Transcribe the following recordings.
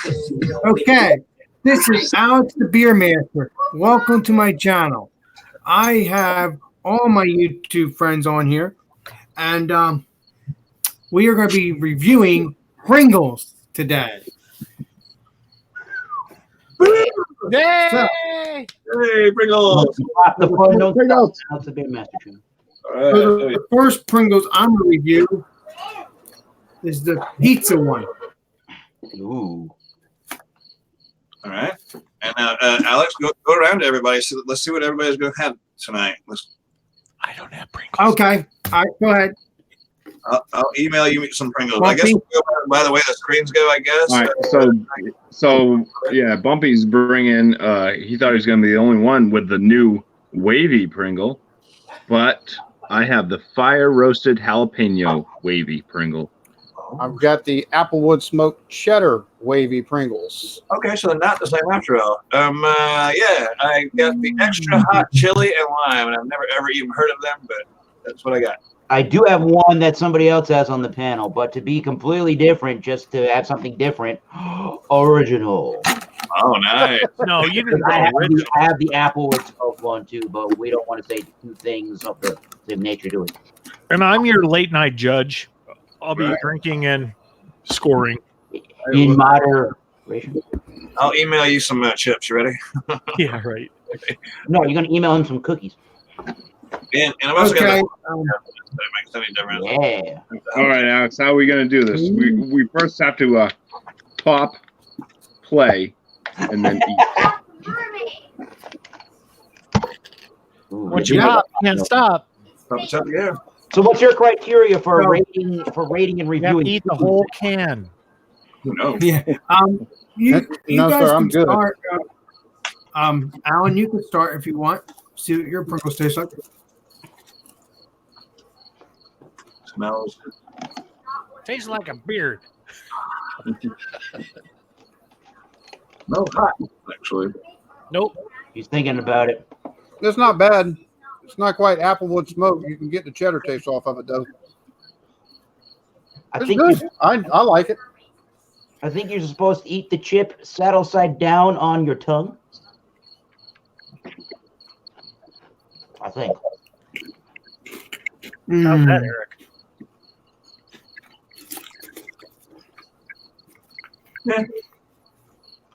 Okay, this is Alex the Beer Master. Welcome to my channel. I have all my YouTube friends on here, and we are going to be reviewing Pringles today. Yay! So, Hey, Pringles! The fun don't Pringles. stop. That's the Beer Master Jim. All right. so the first Pringles I'm going to review is the pizza one. Ooh. All right. And now, Alex, go around to everybody. So let's see what everybody's going to have tonight. I don't have Pringles. Okay, all right, go ahead. I'll email you some Pringles. Bumpy. I guess we'll go by the way the screens go, I guess. All right, so yeah, Bumpy's bringing. He thought he was going to be the only one with the new wavy Pringle, but I have the fire roasted jalapeno wavy Pringle. I've got the Applewood smoked cheddar wavy Pringles. Okay, so they're not the same after all. Yeah, I got the extra hot chili and lime, and I've never ever even heard of them, but that's what I got. I do have one that somebody else has on the panel, but to be completely different, just to have something different, original. Oh, nice. No, you didn't. I have the Applewood smoked one too, but we don't want to say two things of the same nature to it. And I'm your late night judge. I'll be Right. drinking and scoring. In moderation. I'll email you some chips. You ready? Yeah, right. No, you're gonna email him some cookies. And I'm also Okay, going to make any difference. Yeah. All right, Alex, how are we going to do this? We first have to pop, play, and then eat. Ooh, Once we you do pop, that. can't stop. Yeah. So what's your criteria for So- rating and You have reviewing? to eat the whole can. Who knows? yeah. You No, guys sir, can I'm good. start. Alan, you can start if you want. See what your Pringles taste like. Smells. Tastes like a beard. No hot, actually. Nope. He's thinking about it. It's not bad. It's not quite Applewood smoke. You can get the cheddar taste off of it, though. I It's think good. I like it. I think you're supposed to eat the chip saddle side down on your tongue. I think. How's that, Eric?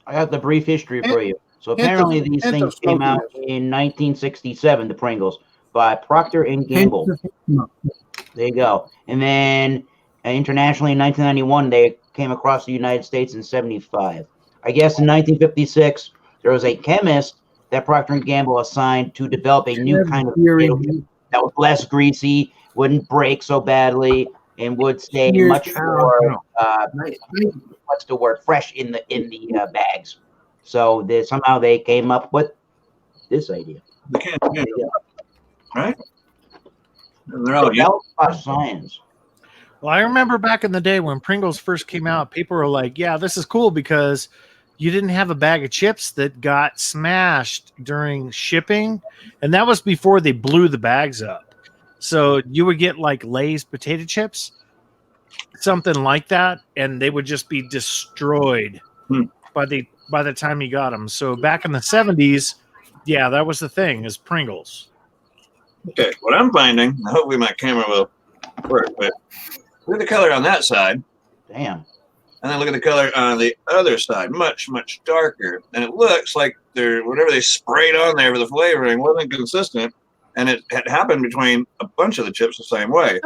I got the brief history for you. So hint of- apparently these hint of things came out smokiness. in 1967, the Pringles, by Procter and Gamble. There you go. And then internationally in 1991, they came across the United States in 75. I guess in 1956, there was a chemist that Procter and Gamble assigned to develop a new kind of potato chip that was less greasy, wouldn't break so badly, and would stay Here's much how- more Nice. what's the word, fresh in the bags. So somehow they came up with this idea. The can, yeah. Yeah. Right? And they're So all that was about science. Well, I remember back in the day when Pringles first came out, people were like, yeah, this is cool because you didn't have a bag of chips that got smashed during shipping. And that was before they blew the bags up. So you would get like Lay's potato chips, something like that, and they would just be destroyed by the time you got them. So back in the 70s, yeah, that was the thing, is Pringles. Okay, what I'm finding, hopefully my camera will work, but look at the color on that side, Damn. and then look at the color on the other side, much, much darker. And it looks like whatever they sprayed on there for the flavoring wasn't consistent, and it had happened between a bunch of the chips the same way.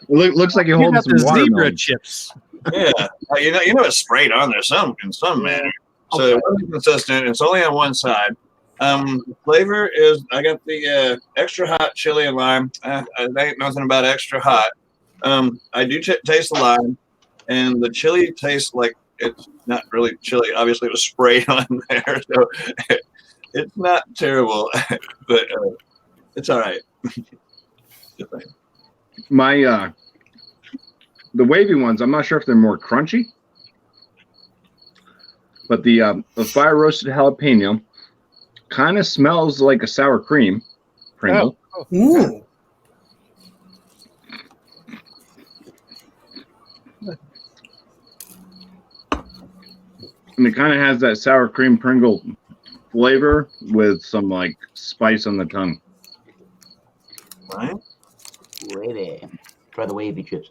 Looks like you're You holding got some the zebra watermelon. chips. Yeah, you know it's sprayed on there in some manner. So it wasn't consistent. It's only on one side. Flavor is, I got the extra hot chili and lime. I ain't nothing about extra hot. I do taste the lime, and the chili tastes like it's not really chili. Obviously, it was sprayed on there, so it's not terrible, but it's all right. My the wavy ones, I'm not sure if they're more crunchy, but the fire roasted jalapeno kind of smells like a sour cream Pringle. Ooh. And it kind of has that sour cream Pringle flavor with some like spice on the tongue. Right? Wavy. Try the wavy chips.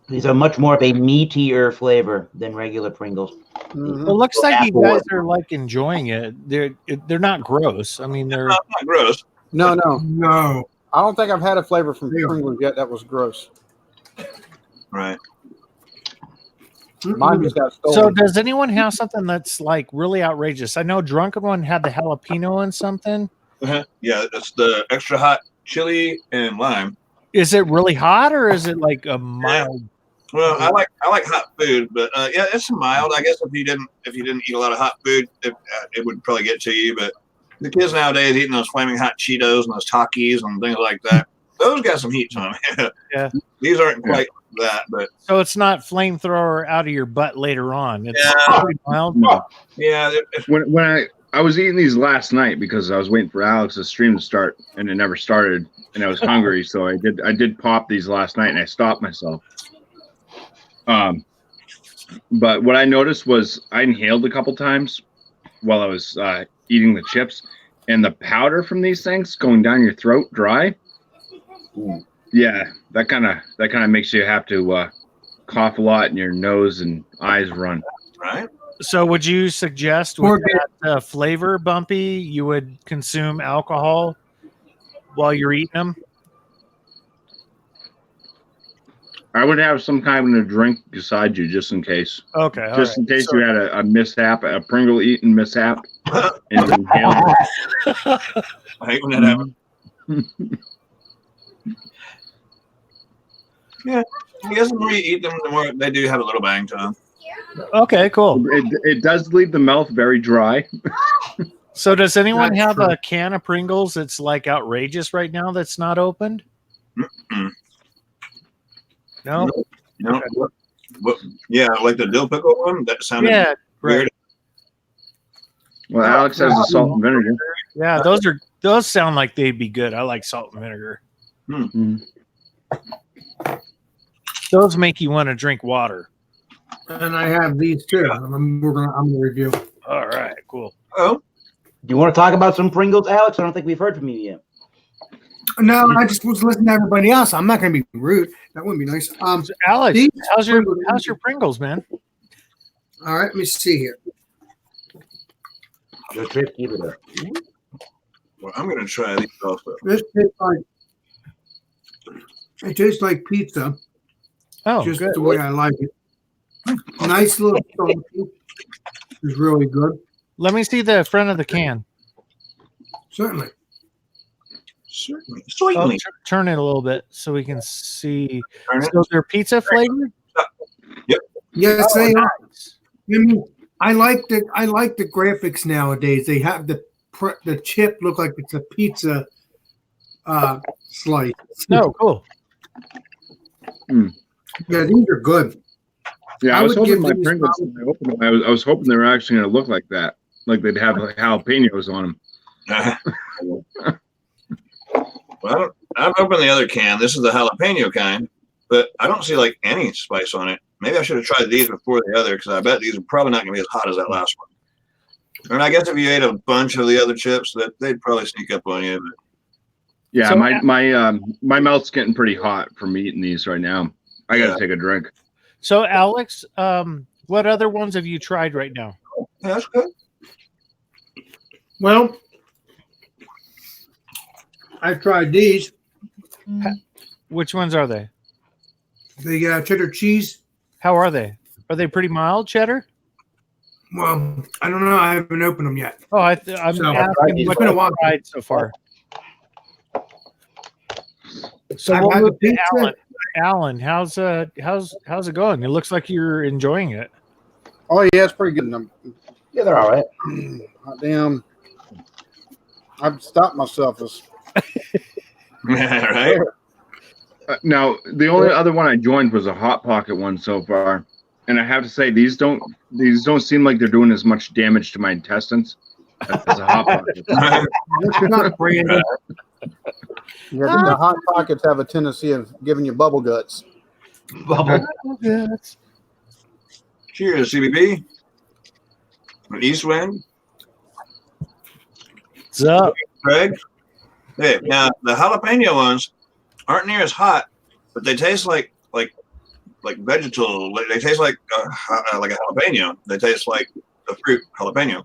These are much more of a meatier flavor than regular Pringles. It looks like you guys are like enjoying it. They're not gross. I mean, they're Not gross. No. No. I don't think I've had a flavor from Yeah. Pringles yet that was gross. Right. Mine just got stolen. So does anyone have something that's like really outrageous? I know Drunken One had the jalapeno and something. Yeah, it's the extra hot chili and lime. Is it really hot or is it like a mild? Well, I like hot food, but yeah, it's mild. I guess if you didn't eat a lot of hot food, it would probably get to you. But the kids nowadays eating those flaming hot Cheetos and those Takis and things like that, those got some heat to them. Yeah. These aren't quite that, but So it's not flamethrower out of your butt later on. It's Yeah. pretty mild. No. yeah, When I was eating these last night because I was waiting for Alex's stream to start and it never started and I was hungry, so I did pop these last night and I stopped myself. But what I noticed was I inhaled a couple times while I was eating the chips, and the powder from these things going down your throat dry. Yeah, that kind of makes you have to cough a lot and your nose and eyes run. right. So would you suggest with that flavor, Bumpy, you would consume alcohol while you're eating them? I would have some kind of drink beside you just in case. Okay. all Just in right. case So- you had a mishap, a Pringle eating mishap, and you inhaled it. I hate when that happens. Yeah, I guess the more you eat them, the more they do have a little bang to them. Okay, cool. It does leave the mouth very dry. So does anyone That's have true. a can of Pringles that's like outrageous right now that's not opened? Mm-mm. No? You know, what, yeah, like the dill pickle one. That sounded Yeah, weird. Well, Alex has the salt and vinegar. yeah, those sound like they'd be good. I like salt and vinegar. Mm. Those make you want to drink water. And I have these too. I'm gonna review. All right, cool. Oh, Do you want to talk about some Pringles, Alex? I don't think we've heard from you yet. No, I just was listening to everybody else. I'm not gonna be rude. That wouldn't be nice. So Alex, these how's your Pringles- Pringles, man? All right, let me see here. Your trip, keep it up. well, I'm gonna try these also. This tastes like pizza, Oh, just good. the way I like it. Nice little salty. Is really good. Let me see the front of the can. Certainly. Certainly, Oh, certainly. turn it a little bit so we can see. Turn it. So they're pizza flavored? Yes, Oh, they are. nice. I mean, I like the graphics nowadays. They have the chip look like it's a pizza slice. No, cool. Yeah, these are good. Yeah, I I was would give hoping my these Pringles. When I opened them, I was hoping they were actually going to look like that, like they'd have like jalapenos on them. Well, I've opened the other can. This is the jalapeno kind, but I don't see like any spice on it. Maybe I should have tried these before the other because I bet these are probably not going to be as hot as that last one. And I guess if you ate a bunch of the other chips, that they'd probably sneak up on you. But Yeah, So- my mouth's getting pretty hot from eating these right now. I got to Yeah. take a drink. So Alex, what other ones have you tried right now? yeah, that's good. Well, I've tried these. Which ones are they? The cheddar cheese. How are they? Are they pretty mild cheddar? Well, I don't know. I haven't opened them yet. Oh, I'm So- asking It's what been a you've while. tried so far. So I've we'll had move the to pizza. Alan. Alan, how's it going? It looks like you're enjoying it. Oh yeah, it's pretty good. Yeah, they're all right. Damn, I've stopped myself. Right? Now, the only other one I joined was a Hot Pocket one so far, and I have to say these don't seem like they're doing as much damage to my intestines That's a hot pocket. It's not Brandon. Yeah, the hot pockets have a tendency of giving you bubble guts. Bubble. Cheers, CBB. East Wind. What's up? Craig. Hey, now the jalapeno ones aren't near as hot, but they taste like vegetable. They taste like a jalapeno. They taste like the fruit jalapeno.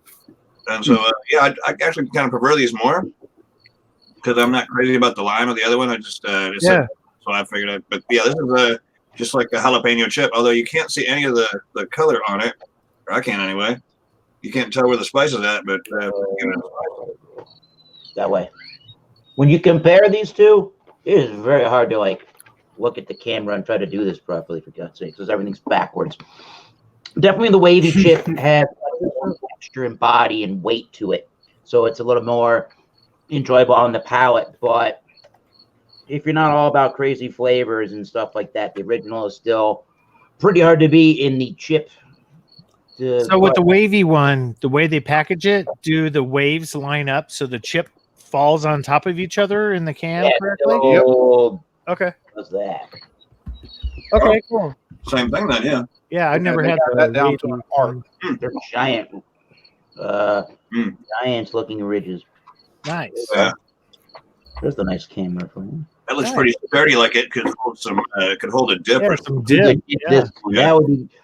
And so, I actually kind of prefer these more because I'm not crazy about the lime or the other one. I just so I figured out. But yeah, this is just like a jalapeno chip. Although you can't see any of the color on it, or I can't anyway. You can't tell where the spice is at, but That way. When you compare these two, it is very hard to like look at the camera and try to do this properly, for God's sake, because everything's backwards. Definitely the wavy chip has texture and body and weight to it, so it's a little more enjoyable on the palate. But if you're not all about crazy flavors and stuff like that, the original is still pretty hard to beat in the chip. So with the wavy one, the way they package it, do the waves line up so the chip falls on top of each other in the can correctly? Yep. Okay. What's that? Okay, cool. same thing then, yeah. Yeah, I never they had got that down to wavy an art. one. They're giant, giant-looking ridges. Nice. Yeah. There's the nice camera for you. That looks pretty sturdy, like it could hold some, could hold a dip Yeah, or some You dip. could get Yeah.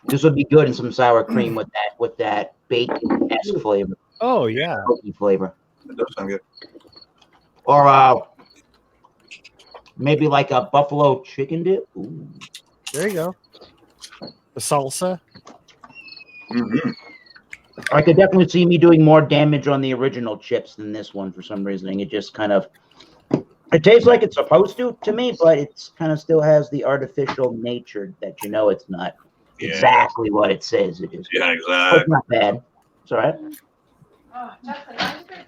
this would be good in some sour cream with that bacon-esque flavor, Oh yeah. smoky flavor, It does sound good. or maybe like a buffalo chicken dip. Ooh. There you go. The salsa. Mm-hmm. I could definitely see me doing more damage on the original chips than this one for some reason. It just kind of, it tastes like it's supposed to me, but it's kind of still has the artificial nature that it's not exactly what it says it is. Yeah, But exactly. it's not bad. It's all right.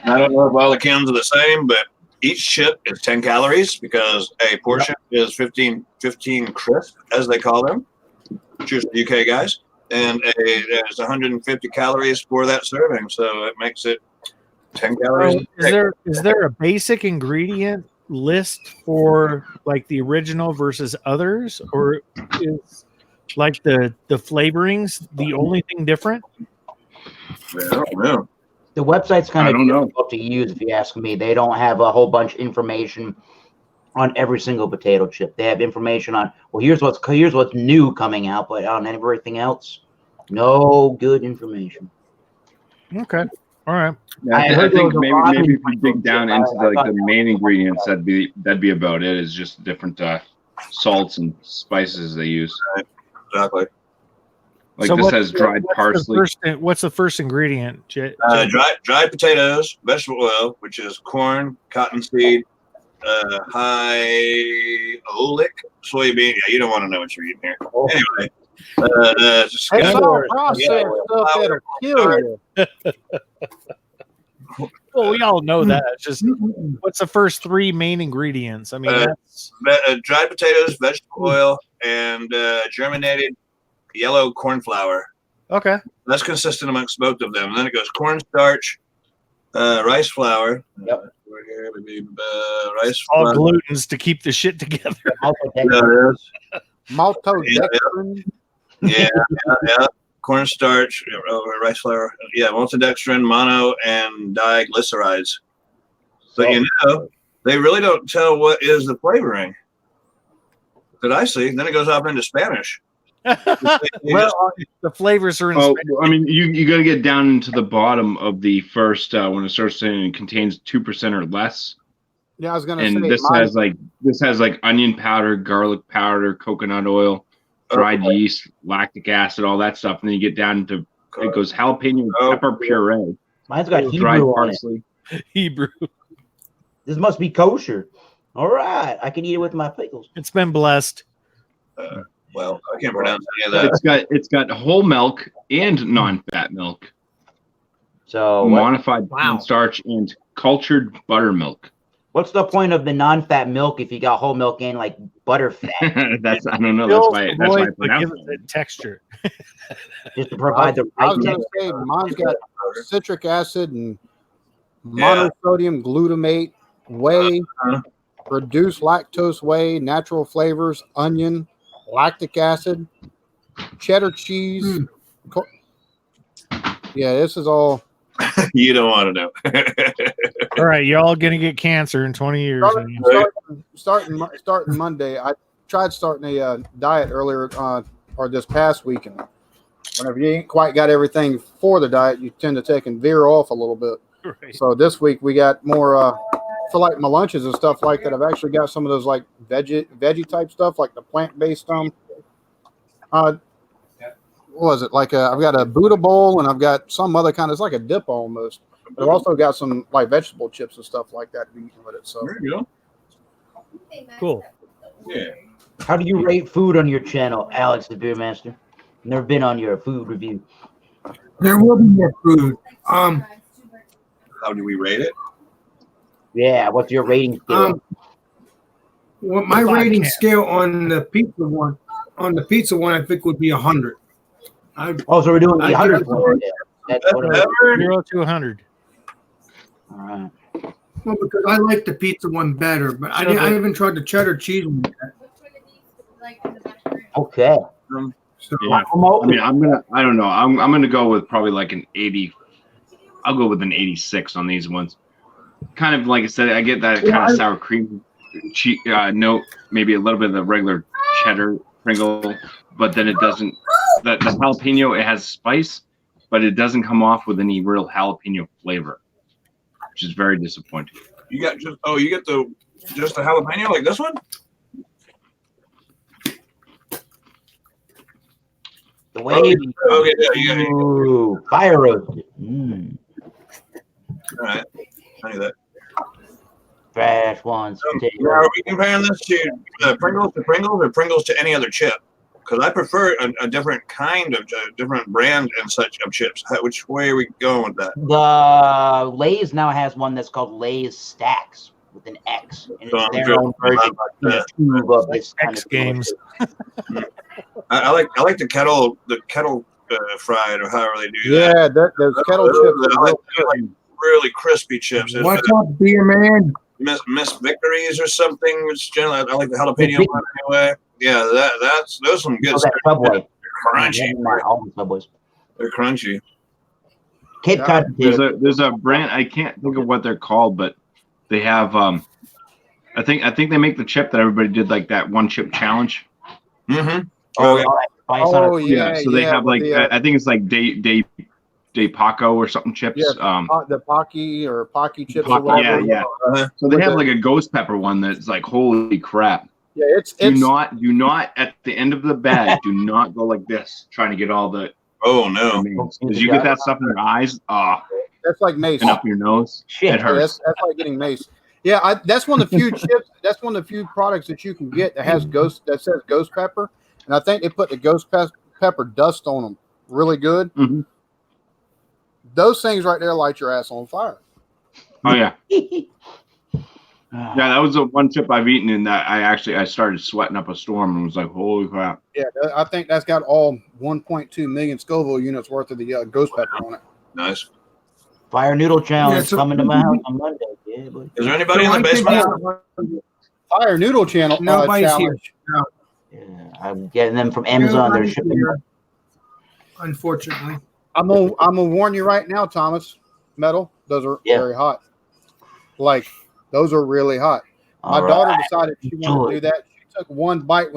I don't know if all the cans are the same, but each chip is 10 calories because a portion is 15 crisp, as they call them. Cheers to the UK guys. And there's 150 calories for that serving, so it makes it 10 calories. Is there a basic ingredient list for like the original versus others, or is like the flavorings the only thing different? I don't know. The website's I kind of don't know. difficult to use, if you ask me. They don't have a whole bunch of information on every single potato chip. They have information on, well, here's what's new coming out, but on everything else, no good information. Okay. All right. Yeah, I I heard there think was a maybe if lot you dig down of- into I like thought- the main ingredients, that'd be about it. Is just different salts and spices they use. Exactly. Like So this what's has the- dried what's the parsley. what's the first ingredient? Dried potatoes, vegetable oil, which is corn, cottonseed, high oleic soybean. Yeah, you don't want to know what you're eating here. Anyway, just It's all Flour. processed stuff that'll kill you. Well, we all know that. It's just what's the first three main ingredients? I mean, that's dried potatoes, vegetable oil, and germinated yellow corn flour. okay. That's consistent amongst both of them. And then it goes cornstarch, rice flour. Yep. Rice All flour. glutens to keep the shit together. Yeah, it is. Maltodextrin. Yeah, yeah. Cornstarch, rice flour. Yeah, maltodextrin, mono, and diglycerides. But they really don't tell what is the flavoring that I see. Then it goes off into Spanish. Well, the flavors are in Oh, Spanish. I mean, you got to get down into the bottom of the first when it starts saying it contains 2% or less. Yeah, I was gonna And say this has like onion powder, garlic powder, coconut oil, dried yeast, lactic acid, all that stuff. And then you get down into it goes jalapeno pepper puree, Mine's got dried Hebrew on it. parsley. Hebrew. This must be kosher. All right, I can eat it with my pickles. It's been blessed. Well, I can't pronounce any of that. It's got whole milk and non-fat milk, So modified Wow. starch, and cultured buttermilk. what's the point of the non-fat milk if you got whole milk and like butter fat, That's I don't know. Fills That's the why I void, but pronounced gives it texture. just to provide the I right was texture? gonna say mine's got citric acid and monosodium glutamate, whey, reduced lactose whey, natural flavors, onion, lactic acid, cheddar cheese. Yeah, this is all. You don't want to know. All right, y'all gonna get cancer in 20 years. Starting Monday. I tried starting a diet earlier or this past weekend. Whenever you ain't quite got everything for the diet, you tend to take and veer off a little bit. Right. So this week we got more for like my lunches and stuff like that. I've actually got some of those like veggie type stuff, like the plant-based what was it? Like I've got a Buddha bowl and I've got some other kind of, it's like a dip almost. But I've also got some like vegetable chips and stuff like that to be eating with it. So There you go. Cool. Yeah. How do you rate food on your channel, Alex the Beer Master? Never been on your food review. There will be more food. How do we rate it? Yeah, what's your rating scale? Well, my rating scale on the pizza one, I think would be 100. So we're doing the 100 one. That's what it is. 0 to 100. All right. Well, because I like the pizza one better, but I haven't tried the cheddar cheese one yet. Okay. So, Yeah. I mean, I don't know. I'm gonna go with probably like an 80. I'll go with an 86 on these ones. Kind of like I said, I get that kind of sour cream note, maybe a little bit of the regular cheddar Pringle, but then it doesn't. The jalapeno, it has spice, but it doesn't come off with any real jalapeno flavor, which is very disappointing. You got just the jalapeno like this one? The wavy. Oh, yeah. Ooh, fire roasted. Mm. All right. I knew that. Fresh ones. Now, are we comparing this to Pringles or Pringles to any other chip? Because I prefer a different kind of different brand and such of chips. Which way are we going with that? The Lay's now has one that's called Lay's Stacks with an X, and So it's I'm their good own with version in a tube of this kind X of Games. I like the kettle fried or however they do that. yeah, those kettle chips. I like really crispy chips. what's up, beer man? Miss Victories or something, which generally I like the jalapeno one anyway. Yeah, those are some good Oh, stuff. that Subway. Crunchy. All the Subways. They're crunchy. Cape Cod potato. There's a brand, I can't think of what they're called, but they have I think they make the chip that everybody did, like that one chip challenge. Mm-hmm. Oh Yeah, so they have like the, I think it's like De Paco or something chips. Yeah, the Pocky or Pocky chips or whatever. Yeah. So they have like a ghost pepper one that's like, holy crap. Yeah, it's Do not at the end of the bag, do not go like this trying to get all the Oh no. because you get that stuff in your eyes, that's like mace. and up your nose. Shit. It hurts. That's like getting mace. Yeah, that's one of the few chips. That's one of the few products that you can get that has says ghost pepper, and I think they put the ghost pepper dust on them really good. Mm-hmm. Those things right there light your ass on fire. Oh yeah. Yeah, that was the one chip I've eaten, and that I started sweating up a storm and was like, holy crap. Yeah, I think that's got all 1.2 million Scoville units worth of the ghost pepper on it. Nice. Fire noodle challenge so- coming to my house on Monday. Yeah, boy. Is there anybody So in the I think basement? Fire noodle channel. Nobody's challenge. here. No, Yeah, I'm getting them from Amazon. They're nobody's shipping. here, unfortunately. I'm gonna warn you right now, Thomas. Metal, those are very hot. Like those are really hot. My daughter decided she wanted to do that. She took one bite.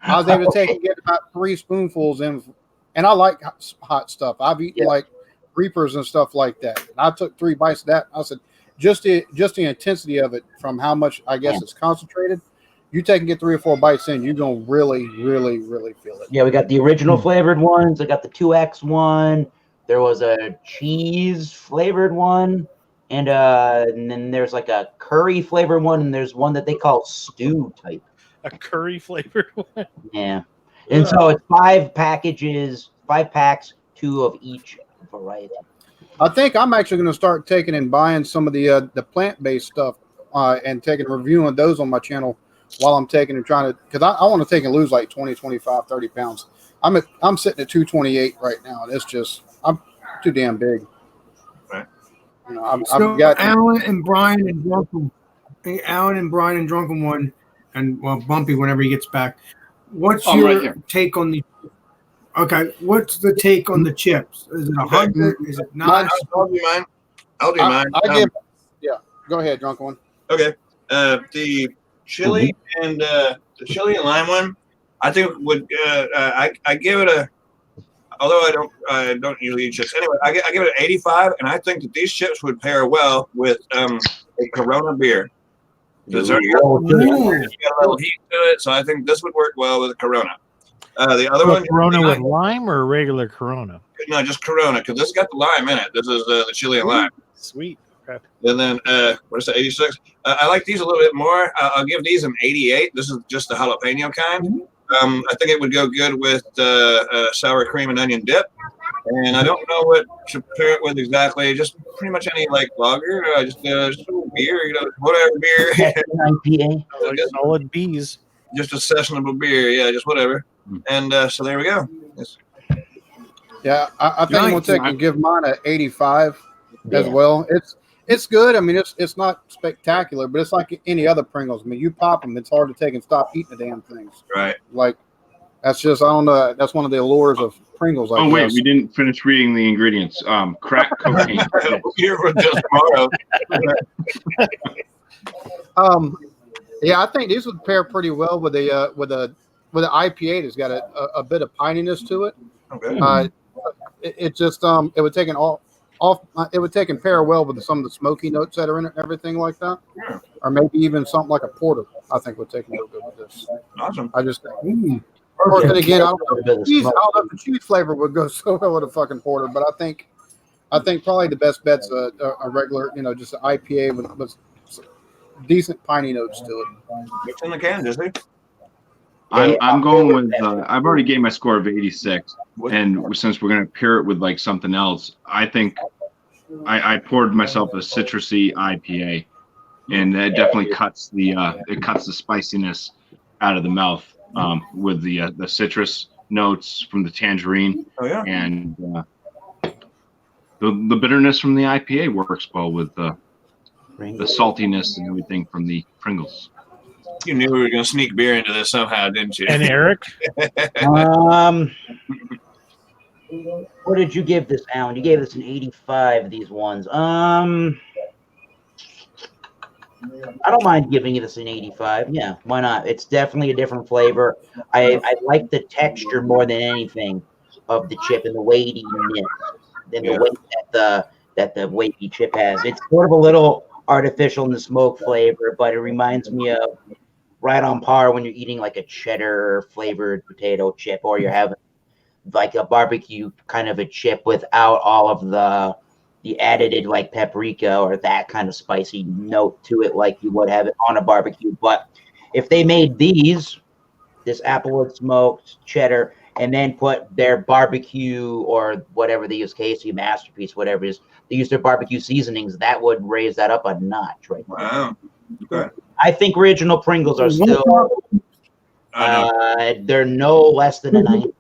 I was able to get about 3 spoonfuls in, and I like hot stuff. I've eaten like Reapers and stuff like that. And I took 3 bites of that. I said, just the intensity of it from how much I guess it's concentrated. You take and get 3 or 4 bites in, you're gonna really, really, really feel it. Yeah, we got the original flavored ones. I got the 2X one. There was a cheese flavored one, and then there's like a curry flavored one, and there's one that they call stew type. A curry flavored one. Yeah, and so it's 5 packages, 5 packs, 2 of each variety. I think I'm actually going to start taking and buying some of the plant-based stuff and taking reviewing those on my channel while I'm taking and trying to, because I want to take and lose like 20, 25, 30 pounds. I'm sitting at 228 right now, and it's just, I'm too damn big. Right. You know, I've So got Alan and Brian and Drunken One, and well, Bumpy whenever he gets back. What's I'm your right here. take on the? Okay, what's the take on the chips? Is it 100? Is it not? I'll do mine. I'll do mine. Go ahead, Drunken One. Okay. The chili and the chili and lime one, I think would I give it a. Although I don't usually eat chips anyway, I give it an 85, and I think that these chips would pair well with a Corona beer. Because there's got a little heat to it, so I think this would work well with a Corona. The other one, Corona with lime or regular Corona? No, just Corona, because this has got the lime in it. This is the chili and lime. Sweet. Okay. And then, what is that, 86? I like these a little bit more. I'll give these an 88. This is just the jalapeno kind. I think it would go good with sour cream and onion dip. And I don't know what to pair it with exactly. Just pretty much any like lager, just a beer, whatever beer. IPA. Solid B's. Just a sessionable beer, yeah, just whatever. And so there we go. Yes. Yeah, I think I'm gonna take and give mine an 85 as Yeah. well. It's good. I mean, it's not spectacular, but it's like any other Pringles. I mean, you pop them, it's hard to take and stop eating the damn things. Right. Like that's just I don't know. That's one of the allures of Pringles. I Wait, guess. we didn't finish reading the ingredients. Crack cocaine. Here for just tomorrow. Yeah, I think these would pair pretty well with the IPA that's got a bit of pininess to it. Okay. It just it would take it would take and pair well with some of the smoky notes that are in it and everything like that. Yeah. Or maybe even something like a porter. I think would take real good with this. Awesome. I just think. Or then again, I don't know if the cheese flavor would go so well with a fucking porter, but I think probably the best bet's a regular, just an IPA with decent piney notes to it. It's in the can, Disney. I'm going with. I've already gave my score of 86, and since we're gonna pair it with like something else, I think I poured myself a citrusy IPA, and that definitely cuts the spiciness out of the mouth with the citrus notes from the tangerine. Oh yeah. And the bitterness from the IPA works well with the saltiness and everything from the Pringles. You knew we were going to sneak beer into this somehow, didn't you? And Eric? What did you give this, Alan? You gave this an 85, these ones. I don't mind giving you this an 85. Yeah, why not? It's definitely a different flavor. I like the texture more than anything of the chip and the weightiness than the weight that the weighty chip has. It's sort of a little artificial in the smoke flavor, but it reminds me of right on par when you're eating like a cheddar flavored potato chip, or you're having like a barbecue kind of a chip without all of the added like paprika or that kind of spicy note to it like you would have it on a barbecue. But if they made this applewood smoked cheddar and then put their barbecue or whatever they use, KC Masterpiece, whatever it is, they use their barbecue seasonings, that would raise that up a notch right there. Wow. Okay. I think original Pringles are still they're no less than a 90.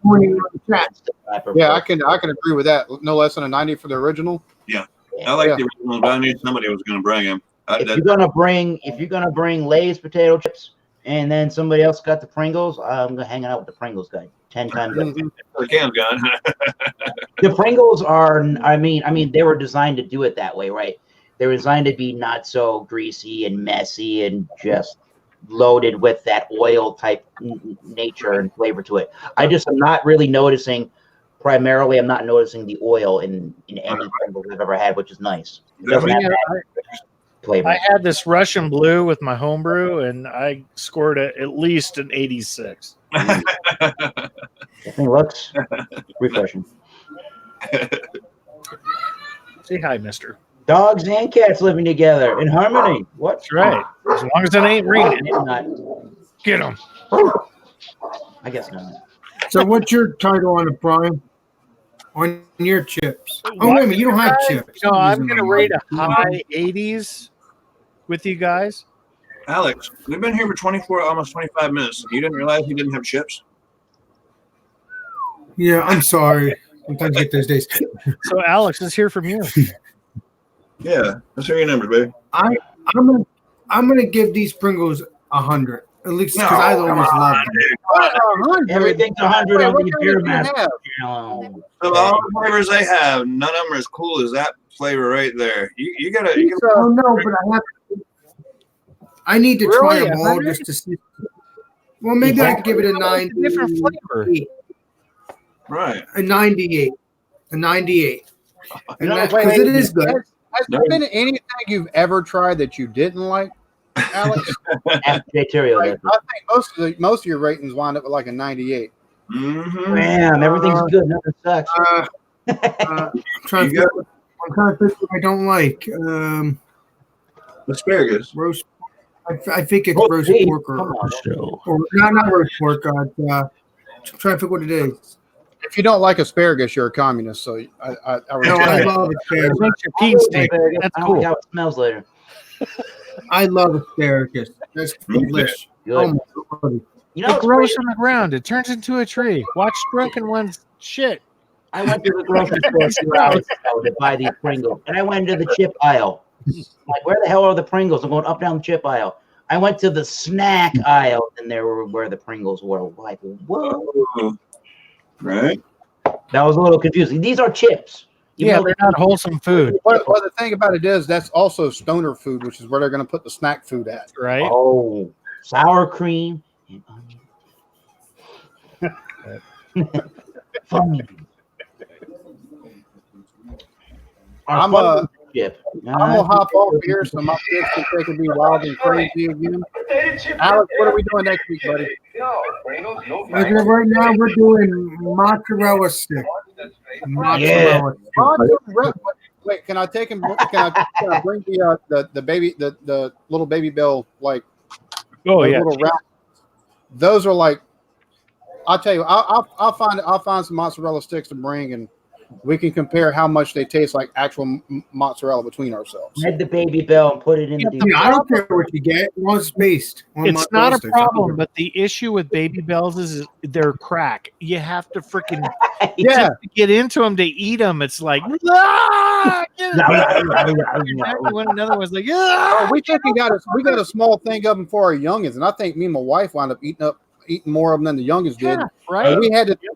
Yeah, I can agree with that. No less than a 90 for the original. Yeah. I like the original, but I knew somebody was going to bring him. If you're gonna bring Lay's potato chips and then somebody else got the Pringles, I'm gonna hang out with the Pringles guy 10 times. The can's gone. The Pringles are, I mean, they were designed to do it that way, right? They were designed to be not so greasy and messy and just loaded with that oil type nature and flavor to it. I'm not really noticing. Primarily, I'm not noticing the oil in any Pringles I've ever had, which is nice. It doesn't have that flavor. I had this Russian blue with my homebrew, and I scored at least an 86. That thing looks refreshing. Say hi, mister. Dogs and cats living together in harmony. What? That's right. As long as it ain't raining. Get them. I guess not. So what's your title on it, Brian? On your chips? Oh, wait a minute. You don't have chips. No, I'm going to rate a high 80s with you guys. Alex, we've been here for almost 25 minutes. You didn't realize you didn't have chips? Yeah, I'm sorry. Sometimes I get those days. So, Alex, let's hear from you. Yeah, let's hear your numbers, baby. I'm gonna give these Pringles 100. At least because I always loved them. What, 100? Everything's 100 on What the kind Beer do you Master have? channel. So all the flavors they have, none of them are as cool as that flavor right there. You gotta. Oh no, but I need to try Really? them all 100? just to see. Well, maybe I could give it a 90. Different flavor. Right. A 98. A 98. And that's Wait, because it is good. Has there been anything you've ever tried that you didn't like, Alex? Cafeteria. Like, I think most of your ratings wind up with like a 98. Mm-hmm. Damn, everything's good. Nothing sucks. I'm trying to think what I don't like. Asparagus. Roast. I think it's Oh, roast geez, pork come on. or not roast pork. I'm trying to think what it is. If you don't like asparagus, you're a communist. So I No, I respect love It asparagus. makes your peen stink. That's I don't like cool. how it smells later. I love asparagus. That's delicious. Good. Oh my God. You know, It it's grows crazy. on the ground. It turns into a tree. Watch Drunken One's shit. I went to the grocery store a few hours ago to buy these Pringles, and I went into the chip aisle. Like, where the hell are the Pringles? I'm going up down the chip aisle. I went to the snack aisle, and there were where the Pringles were. Like, whoa. Right. That was a little confusing. These are chips. Even Yeah, though they're not wholesome food, well, the thing about it is that's also stoner food, which is where they're going to put the snack food at. right? Oh, sour cream and onion. Funny. I'm a chip. I'm gonna hop over here so my kids can take and be wild and crazy again. Alex, what are we doing next week, buddy? Okay, right now we're doing mozzarella stick. Mozzarella stick. Wait, can I take him? Can I bring the baby the little Baby Bell like Oh those yeah. little round? Those are like I'll tell you. I'll find some mozzarella sticks to bring and we can compare how much they taste like actual mozzarella between ourselves. Red the Baby Bell and put it in the. Yeah, I don't care what you get. One's based. It's not a problem, but the issue with Baby Bells is they're crack. You have to freaking Yeah, to get into them to eat them. It's like, ah! When another one's like, ah! we got a small thing of them for our youngins, and I think me and my wife wound up eating more of them than the youngins did. Yeah, right. And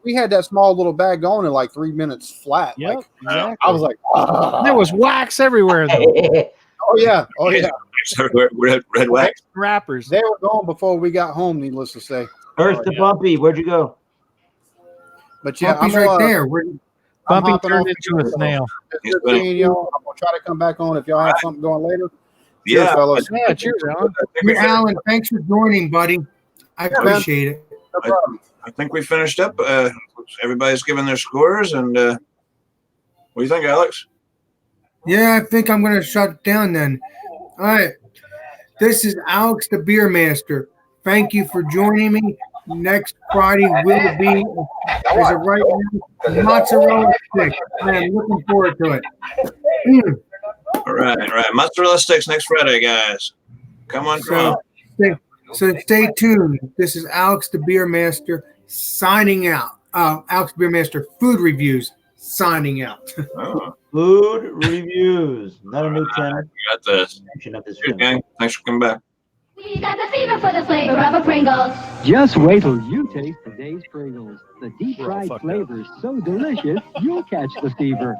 we had that small little bag going in like 3 minutes flat. Yep, Like, exactly. I was like, There was wax everywhere. oh yeah. Red wax. Wrappers. They were gone before we got home. Needless to say, Earth to Bumpy, where'd you go? but yeah, Bumpy's I'm right there. Bumpy hopping turned off into a snail. It's good seeing y'all. I'm gonna try to come back on if y'all have something going later. Cheers, Yeah. fellas. Yeah, cheers, Alan. Hey, Alan, thanks for joining, buddy. I appreciate it. No problem. I think we finished up. Everybody's given their scores, and what do you think, Alex? Yeah, I think I'm going to shut down then. All right. This is Alex the Beer Master. Thank you for joining me. Next Friday will be, as of right now, mozzarella stick. I am looking forward to it. All right. Mozzarella sticks next Friday, guys. Come on, So stay tuned. This is Alex the Beer Master signing out. Alex the Beer Master Food Reviews signing out. Food reviews. Not a new channel. You got this. Mention of this Cheers, film. gang. Thanks for coming back. We got the fever for the flavor of a Pringles. Just wait till you taste today's Pringles. The deep We're all fried fucked up. flavor is so delicious, you'll catch the fever.